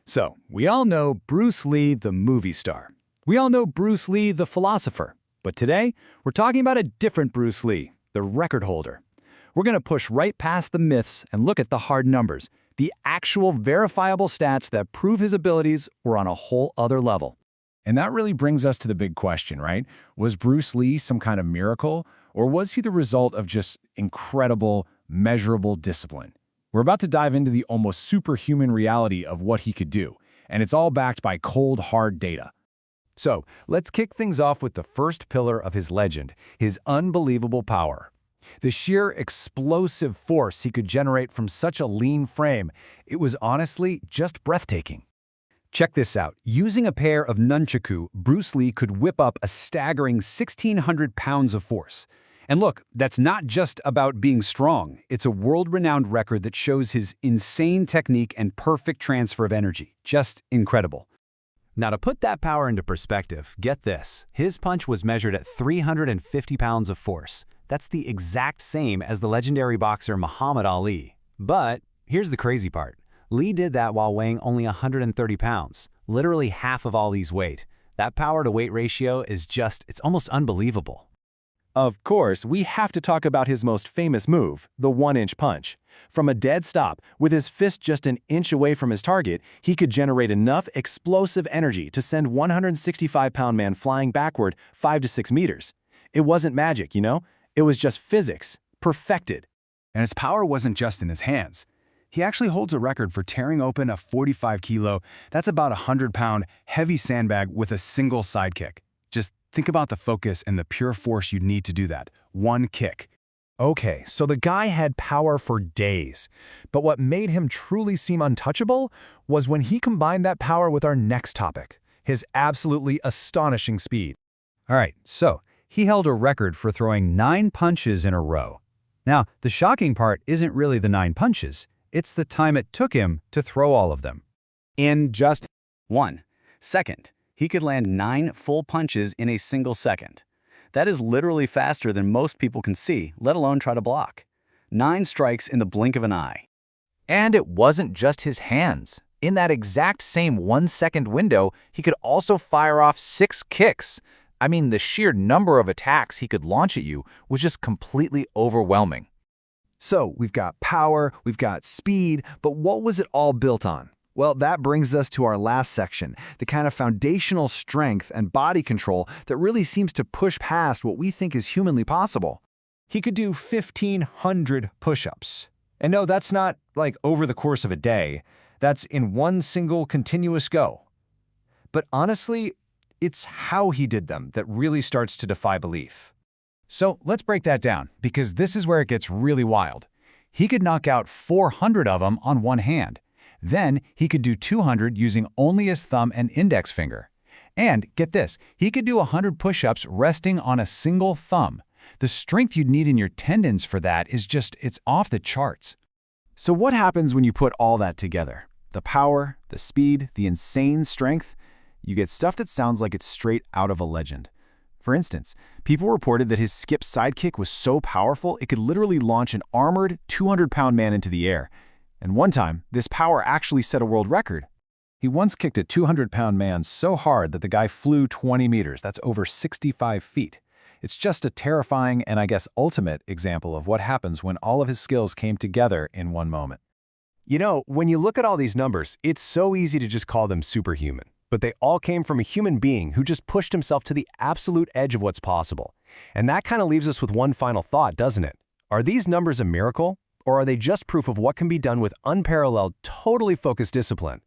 So, we all know Bruce Lee, the movie star. We all know Bruce Lee, the philosopher. But today, we're talking about a different Bruce Lee, the record holder. We're going to push right past the myths and look at the hard numbers, the actual verifiable stats that prove his abilities were on a whole other level. And that really brings us to the big question, right? Was Bruce Lee some kind of miracle, or was he the result of just incredible, measurable discipline? We're about to dive into the almost superhuman reality of what he could do, and it's all backed by cold, hard data. So, let's kick things off with the first pillar of his legend, his unbelievable power. The sheer explosive force he could generate from such a lean frame, it was honestly just breathtaking. Check this out. Using a pair of nunchaku, Bruce Lee could whip up a staggering 1,600 pounds of force. And look, that's not just about being strong. It's a world-renowned record that shows his insane technique and perfect transfer of energy. Just incredible. Now, to put that power into perspective, get this. His punch was measured at 350 pounds of force. That's the exact same as the legendary boxer Muhammad Ali. But here's the crazy part. Lee did that while weighing only 130 pounds, literally half of Ali's weight. That power-to-weight ratio is it's almost unbelievable. Of course, we have to talk about his most famous move, the one-inch punch. From a dead stop, with his fist just an inch away from his target, he could generate enough explosive energy to send 165-pound man flying backward 5 to 6 meters. It wasn't magic, you know? It was just physics, perfected. And his power wasn't just in his hands. He actually holds a record for tearing open a 45-kilo, that's about a 100-pound, heavy sandbag with a single sidekick. Just think about the focus and the pure force you'd need to do that. One kick. Okay, so the guy had power for days. But what made him truly seem untouchable was when he combined that power with our next topic, his absolutely astonishing speed. All right, so he held a record for throwing 9 punches in a row. Now, the shocking part isn't really the 9 punches. It's the time it took him to throw all of them. In just 1 second, he could land 9 full punches in a single second. That is literally faster than most people can see, let alone try to block. 9 strikes in the blink of an eye. And it wasn't just his hands. In that exact same 1-second window, he could also fire off 6 kicks. I mean, the sheer number of attacks he could launch at you was just completely overwhelming. So, we've got power, we've got speed, but what was it all built on? Well, that brings us to our last section, the kind of foundational strength and body control that really seems to push past what we think is humanly possible. He could do 1,500 push-ups. And no, that's not like over the course of a day. That's in one single continuous go. But honestly, it's how he did them that really starts to defy belief. So let's break that down, because this is where it gets really wild. He could knock out 400 of them on one hand. Then he could do 200 using only his thumb and index finger. And get this, he could do 100 push-ups resting on a single thumb. The strength you'd need in your tendons for that is it's off the charts. So what happens when you put all that together? The power, the speed, the insane strength? You get stuff that sounds like it's straight out of a legend. For instance, people reported that his skip sidekick was so powerful it could literally launch an armored 200-pound man into the air. And one time, this power actually set a world record. He once kicked a 200-pound man so hard that the guy flew 20 meters. That's over 65 feet. It's just a terrifying and I guess ultimate example of what happens when all of his skills came together in one moment. You know, when you look at all these numbers, it's so easy to just call them superhuman. But they all came from a human being who just pushed himself to the absolute edge of what's possible. And that kind of leaves us with one final thought, doesn't it? Are these numbers a miracle? Or are they just proof of what can be done with unparalleled, totally focused discipline?